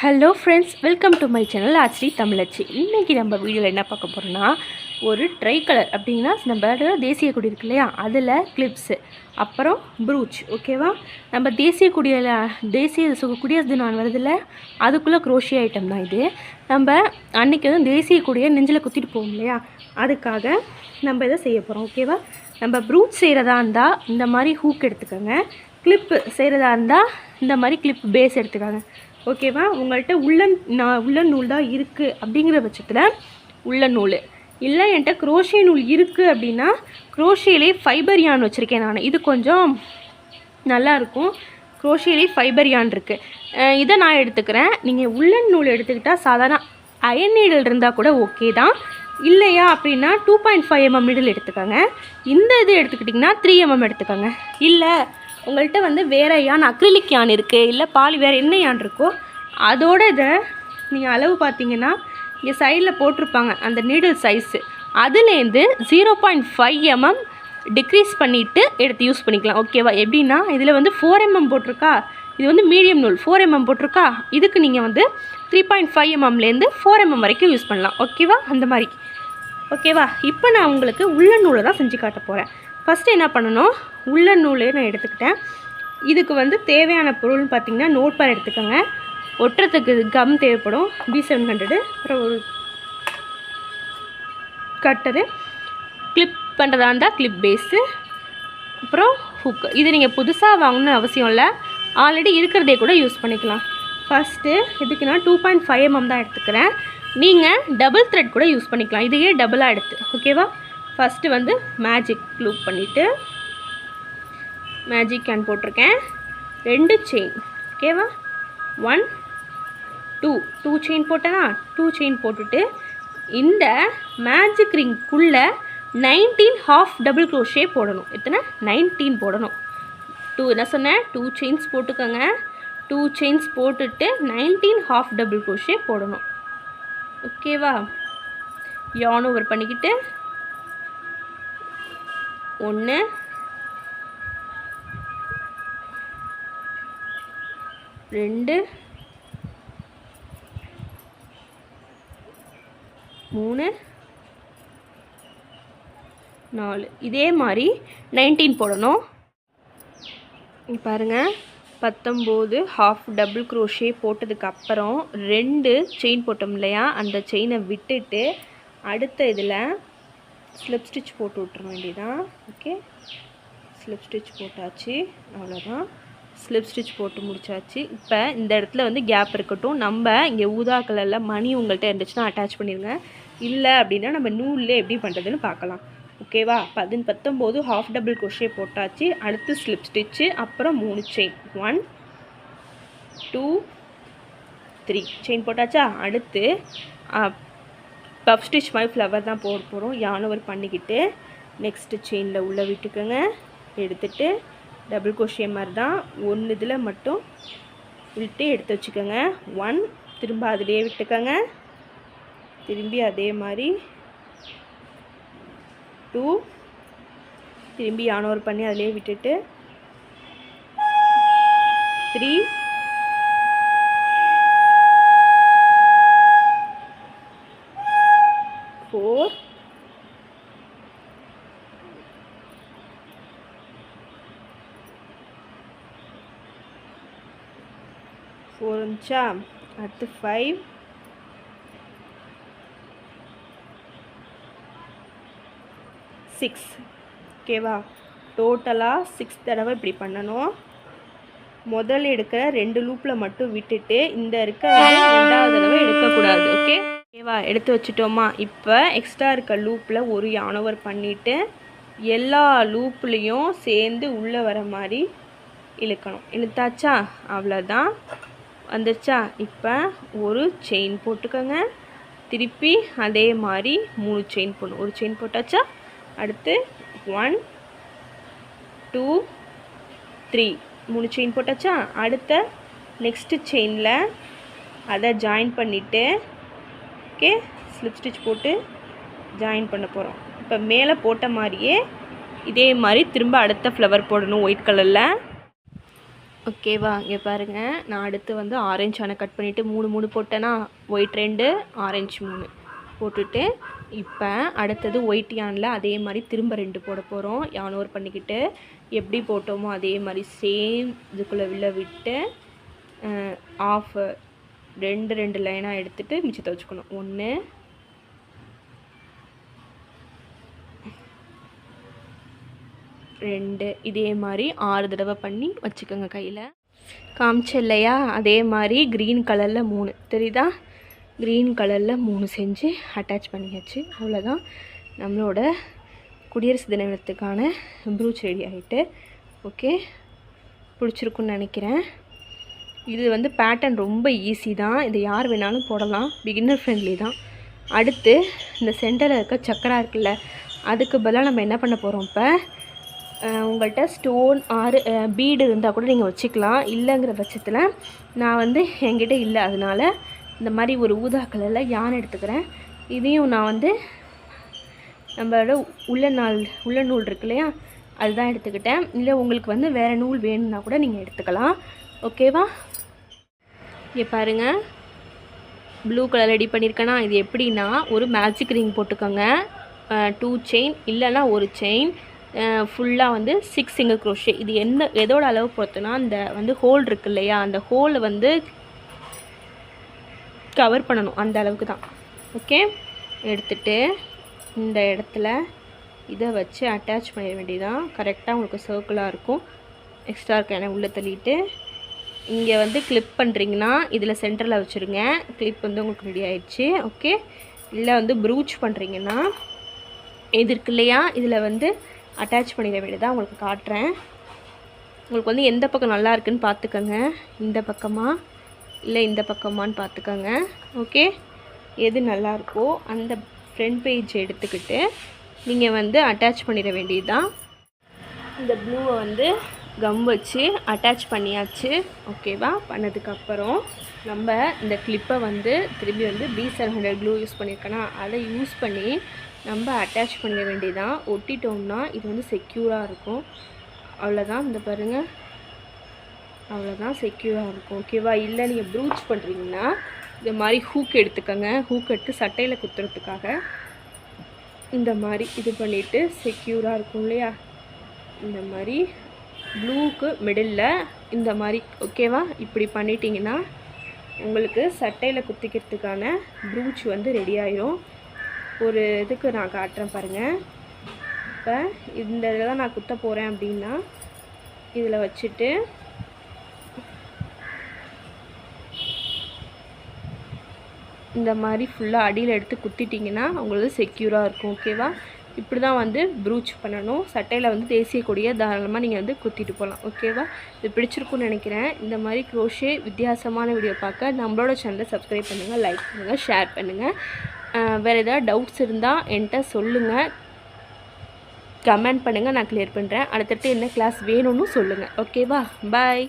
Hello friends, welcome to my channel Aachi Tamizhachi. இன்றைக்கி நம்ம வீடியோவில் என்ன பார்க்க போகிறோம்னா, ஒரு ட்ரை கலர் அப்படின்னா நம்ம தேசிய கொடி இருக்கு இல்லையா, அதில் கிளிப்ஸு, அப்புறம் ப்ரூச். ஓகேவா? நம்ம தேசிய குடியரசு தினம் வருதில்ல, அதுக்குள்ளே குரோஷியா ஐட்டம் தான் இது. நம்ம அன்றைக்கி வந்து தேசிய கொடியை நெஞ்சில் குத்திட்டு போவோம் இல்லையா, அதுக்காக நம்ம இதை செய்ய போகிறோம். ஓகேவா? நம்ம ப்ரூச் செய்கிறதா இருந்தால் இந்த மாதிரி ஹூக் எடுத்துக்கோங்க. கிளிப்பு செய்கிறதா இருந்தால் இந்த மாதிரி கிளிப் பேஸ் எடுத்துக்கோங்க. ஓகேவா? உங்கள்கிட்ட உள்ளன் நூல் தான் இருக்குது அப்படிங்கிற பட்சத்தில் உள்ளன் நூல், இல்லை என்கிட்ட குரோஷே நூல் இருக்குது அப்படின்னா குரோஷேலே ஃபைபர் யான் வச்சுருக்கேன் நான். இது கொஞ்சம் நல்லாயிருக்கும். குரோஷேலே ஃபைபர் யான் இருக்குது, இதை நான் எடுத்துக்கிறேன். நீங்கள் உள்ளன் நூல் எடுத்துக்கிட்டால் சாதாரண அயன் நீடல் இருந்தால் கூட ஓகே தான். இல்லையா அப்படின்னா 2.5 mm நீடல் எடுத்துக்கோங்க. இந்த இது எடுத்துக்கிட்டிங்கன்னா 3 mm எடுத்துக்கோங்க. இல்லை உங்கள்கிட்ட வந்து வேறு யான் அக்ரிலிக் யான் இருக்குது, இல்லை பாலி வேறு என்ன யான் இருக்கோ அதோட இதை நீங்கள் அளவு பார்த்தீங்கன்னா இங்கே சைடில் போட்டிருப்பாங்க அந்த நீடில் சைஸு, அதுலேருந்து 0.5 mm டிக்ரீஸ் பண்ணிவிட்டு எடுத்து யூஸ் பண்ணிக்கலாம். ஓகேவா? எப்படின்னா இதில் வந்து 4 mm போட்டிருக்கா, இது வந்து மீடியம் நூல் 4 mm போட்டிருக்கா, இதுக்கு நீங்கள் வந்து 3.5 mmலேருந்து 4 mm வரைக்கும் யூஸ் பண்ணலாம். ஓகேவா? அந்த மாதிரி. ஓகேவா? இப்போ நான் உங்களுக்கு உள்ளன் நூலை தான் செஞ்சு காட்ட போகிறேன். ஃபஸ்ட்டு என்ன பண்ணணும், உள்ளன் நூலே நான் எடுத்துக்கிட்டேன். இதுக்கு வந்து தேவையான பொருள்னு பார்த்திங்கன்னா நோட் பேட் எடுத்துக்கோங்க, ஒட்டுறதுக்கு கம் தேவைப்படும் B700, அப்புறம் ஒரு கட்டரு, கிளிப் பண்ணுறதா இருந்தால் கிளிப் பேஸு, அப்புறம் ஹுக்கு. இது நீங்கள் புதுசாக வாங்கணும்னு அவசியம் இல்லை, ஆல்ரெடி இருக்கிறதே கூட யூஸ் பண்ணிக்கலாம். ஃபஸ்ட்டு இதுக்கு நான் 2.5 mm தான் எடுத்துக்கிறேன். நீங்கள் டபுள் த்ரெட் கூட யூஸ் பண்ணிக்கலாம், இதையே டபுளாக எடுத்து. ஓகேவா? ஃபஸ்ட்டு வந்து மேஜிக் லூப் பண்ணிவிட்டு மேஜிக் கேன் போட்டிருக்கேன், 2 செயின். ஓகேவா? 1 2 செயின் போட்டேன்னா 2 செயின் போட்டுட்டு இந்த மேஜிக் ரிங்குள்ளே 19 ஹாஃப் டபுள் க்ரோஷே போடணும். எத்தனை? 19 போடணும். 2 என்ன சொன்னேன், 2 செயின்ஸ் போட்டுக்கோங்க. 2 செயின்ஸ் போட்டுட்டு 19 ஹாஃப் டபுள் க்ரோஷே போடணும். ஓகேவா? யான் ஓவர் பண்ணிக்கிட்டு 1 2 3 4 இதே மாதிரி 19 போடணும். பாருங்கள், 19 ஹாஃப் டபுள் க்ரோஷே போட்டதுக்கப்புறம் 2 செயின் போட்டோம் இல்லையா, அந்த செயினை விட்டுட்டு அடுத்த இதில் ஸ்லிப் ஸ்டிச் போட்டு விட்டுற வேண்டியதான். ஓகே, ஸ்லிப் ஸ்டிச் போட்டாச்சு, அவ்வளோதான். ஸ்லிப் ஸ்டிச் போட்டு முடிச்சாச்சு. இப்போ இந்த இடத்துல வந்து கேப் இருக்கட்டும். நம்ம இங்கே ஊதா கலரில் மணி உங்கள்கிட்ட இருந்துச்சுன்னா அட்டாச் பண்ணிடுங்க, இல்லை அப்படின்னா நம்ம நூலில் எப்படி பண்ணுறதுன்னு பார்க்கலாம். ஓகேவா? 19 ஹாஃப் டபுள் க்ரோஷே போட்டாச்சு. அடுத்து ஸ்லிப் ஸ்டிச்சு, அப்புறம் 3 செயின், 1 2 3 செயின் போட்டாச்சா. அடுத்து பஃப் ஸ்டிச் மாதிரி ஃப்ளவர் தான் போட போகிறோம். யான் ஓவர் பண்ணிக்கிட்டு நெக்ஸ்ட்டு செயினில் உள்ளே விட்டுக்கோங்க, எடுத்துகிட்டு டபுள் க்ரோஷே மாதிரி தான் 1 இதில் மட்டும் விட்டு எடுத்து வச்சுக்கோங்க. 1 திரும்ப அதிலே விட்டுக்கோங்க, திரும்பி அதே மாதிரி 2 திரும்பி யான் ஓவர் பண்ணி அதிலே விட்டுட்டு 3 4 இருந்துச்சா. அடுத்து 5 6. ஓகேவா? டோட்டலாக 6 தடவை இப்படி பண்ணணும். முதல் எடுக்கிற 2 லூப்பில் மட்டும் விட்டுட்டு இந்த இருக்க 2வது தடவை எடுக்கக்கூடாது. ஓகேவா? எடுத்து வச்சுட்டோமா. இப்போ எக்ஸ்ட்ரா இருக்க லூப்பில் ஒரு யான் ஓவர் பண்ணிவிட்டு எல்லா லூப்லேயும் சேர்ந்து உள்ளே வர மாதிரி இழுக்கணும். இழுத்தாச்சா? அவ்வளோதான், வந்துருச்சா. இப்போ ஒரு செயின் போட்டுக்கோங்க, திருப்பி அதே மாதிரி 3 செயின் போடணும். ஒரு செயின் போட்டாச்சா. அடுத்து 1 2 3 3 செயின் போட்டாச்சா. அடுத்த நெக்ஸ்ட்டு செயினில் அதை ஜாயின் பண்ணிவிட்டு ஓகே ஸ்லிப் ஸ்டிச் போட்டு ஜாயின் பண்ண போகிறோம். இப்போ மேலே போட்ட மாதிரியே இதே மாதிரி திரும்ப அடுத்த ஃப்ளவர் போடணும் ஒயிட் கலரில். ஓகேவா? இங்கே பாருங்கள், நான் அடுத்து வந்து ஆரஞ்சு அணை கட் பண்ணிவிட்டு 3 போட்டேன்னா, ஒயிட் 2 ஆரஞ்சு 3 போட்டுட்டு, இப்போ அடுத்தது ஒயிட் யானில் அதே மாதிரி திரும்ப 2 போட போகிறோம். யான் ஓவர் பண்ணிக்கிட்டு எப்படி போட்டோமோ அதே மாதிரி சேம் இதுக்குள்ளே விட்டு ஆஃப் 2 லைனாக எடுத்துகிட்டு மிச்சத்தை வச்சுக்கணும். 1 2 இதே மாதிரி 6 தடவை பண்ணி வச்சுக்கோங்க கையில். காமிச்ச இல்லையா? அதே மாதிரி க்ரீன் கலரில் 3 தெரியுதா? க்ரீன் கலரில் 3 செஞ்சு அட்டாச் பண்ணியாச்சு. அவ்வளோதான், நம்மளோட குடியரசு தினத்துக்கான ப்ரூச் ரெடி ஆகிட்டு. ஓகே, பிடிச்சிருக்குன்னு நினைக்கிறேன். இது வந்து பேட்டர்ன் ரொம்ப ஈஸி தான், இது யார் வேணாலும் போடலாம், பிகினர் ஃப்ரெண்ட்லி தான். அடுத்து இந்த சென்டரில் இருக்க சக்கரா இருக்குல்ல, அதுக்கு பதிலாக நம்ம என்ன பண்ண போகிறோம்? இப்போ உங்கள்கிட்ட ஸ்டோன் ஆறு பீடு இருந்தால் கூட நீங்கள் வச்சுக்கலாம். இல்லைங்கிற பட்சத்தில் நான் வந்து என்கிட்ட இல்லை, அதனால் இந்த மாதிரி ஒரு ஊதா கலரில் யான் எடுத்துக்கிறேன். இதையும் நான் வந்து நம்மளோட உள்ள நூல் இருக்கு இல்லையா, அதுதான் எடுத்துக்கிட்டேன். இல்லை உங்களுக்கு வந்து வேறு நூல் வேணும்னா கூட நீங்கள் எடுத்துக்கலாம். ஓகேவா? இங்கே பாருங்கள், ப்ளூ கலர் ரெடி பண்ணியிருக்கேன்னா, இது எப்படின்னா ஒரு மேஜிக் ரிங் போட்டுக்கோங்க. 2 செயின் இல்லைன்னா ஒரு செயின் ஃபுல்லாக வந்து 6 சிங்கிள் க்ரோஷே. இது எதோட அளவு பொறுத்துனா, அந்த வந்து ஹோல் இருக்கு இல்லையா, அந்த ஹோலை வந்து கவர் பண்ணணும், அந்த அளவுக்கு தான். ஓகே, எடுத்துகிட்டு இந்த இடத்துல இதை வச்சு அட்டாச் பண்ண வேண்டியதான். கரெக்டாக உங்களுக்கு சர்க்கிளாக இருக்கும். எக்ஸ்ட்ரா இருக்க உள்ளே தள்ளிட்டு இங்கே வந்து கிளிப் பண்ணுறீங்கன்னா இதில் சென்டரில் வச்சுருங்க. கிளிப் வந்து உங்களுக்கு ரெடி ஆயிடுச்சு. ஓகே, இல்லை வந்து ப்ரூச் பண்ணுறீங்கன்னா இது இருக்கு இல்லையா, இதில் வந்து அட்டாச் பண்ணிட வேண்டியதான். உங்களுக்கு காட்டுறேன். உங்களுக்கு வந்து எந்த பக்கம் நல்லா இருக்குன்னு பார்த்துக்கோங்க. இந்த பக்கமா இல்லை இந்த பக்கமான்னு பார்த்துக்கோங்க. ஓகே, எது நல்லாயிருக்கோ அந்த ஃப்ரண்ட் பேஜ் எடுத்துக்கிட்டு நீங்கள் வந்து அட்டாச் பண்ணிட வேண்டியதுதான். இந்த ப்ளூவை வந்து கம் வச்சு அட்டாச் பண்ணியாச்சு. ஓகேவா? பண்ணதுக்கப்புறம் நம்ம இந்த கிளிப்பை வந்து திரும்பி வந்து B700 க்ளூ யூஸ் பண்ணியிருக்கேன்னா அதை யூஸ் பண்ணி நம்ம அட்டாச் பண்ணிட வேண்டியதான். ஒட்டிட்டோம்னா இது வந்து செக்யூராக இருக்கும். அவ்வளோதான். இந்த பாருங்கள், அவ்வளோதான், செக்யூராக இருக்கும். ஓகேவா? இல்லை நீங்கள் ப்ரூச் பண்ணுறீங்கன்னா இந்த மாதிரி ஹூக் எடுத்துக்கோங்க. ஹூக் எடுத்து சட்டையில் குத்துறதுக்காக இந்த மாதிரி இது பண்ணிவிட்டு செக்யூராக இருக்கும் இல்லையா, இந்த மாதிரி ப்ளூக்கு மிடில் இந்த மாதிரி. ஓகேவா? இப்படி பண்ணிட்டீங்கன்னா உங்களுக்கு சட்டையில் குத்திக்கிறதுக்கான ப்ரூச் வந்து ரெடி ஆயிரும். ஒரு இதுக்கு நான் காட்டுறேன் பாருங்கள். இப்போ இந்த இதில் தான் நான் குத்த போகிறேன் அப்படின்னா இதில் வச்சுட்டு இந்த மாதிரி ஃபுல்லாக அடியில் எடுத்து குத்திட்டிங்கன்னா உங்களுக்கு செக்யூராக இருக்கும். ஓகேவா? இப்படி தான் வந்து ப்ரூச் பண்ணணும். சட்டையில் வந்து தேசிய கொடியை தாராளமாக நீங்கள் வந்து குத்திட்டு போகலாம். ஓகேவா? இது பிடிச்சிருக்குன்னு நினைக்கிறேன். இந்த மாதிரி க்ரோஷே வித்தியாசமான வீடியோ பார்க்க நம்மளோட சேனலை சப்ஸ்கிரைப் பண்ணுங்கள், லைக் பண்ணுங்கள், ஷேர் பண்ணுங்கள். வேறு ஏதாவது டவுட்ஸ் இருந்தால் என்கிட்ட சொல்லுங்கள், கமெண்ட் பண்ணுங்கள், நான் கிளியர் பண்ணுறேன். அடுத்தடுத்து என்ன கிளாஸ் வேணும்னு சொல்லுங்கள். ஓகேவா? பாய்.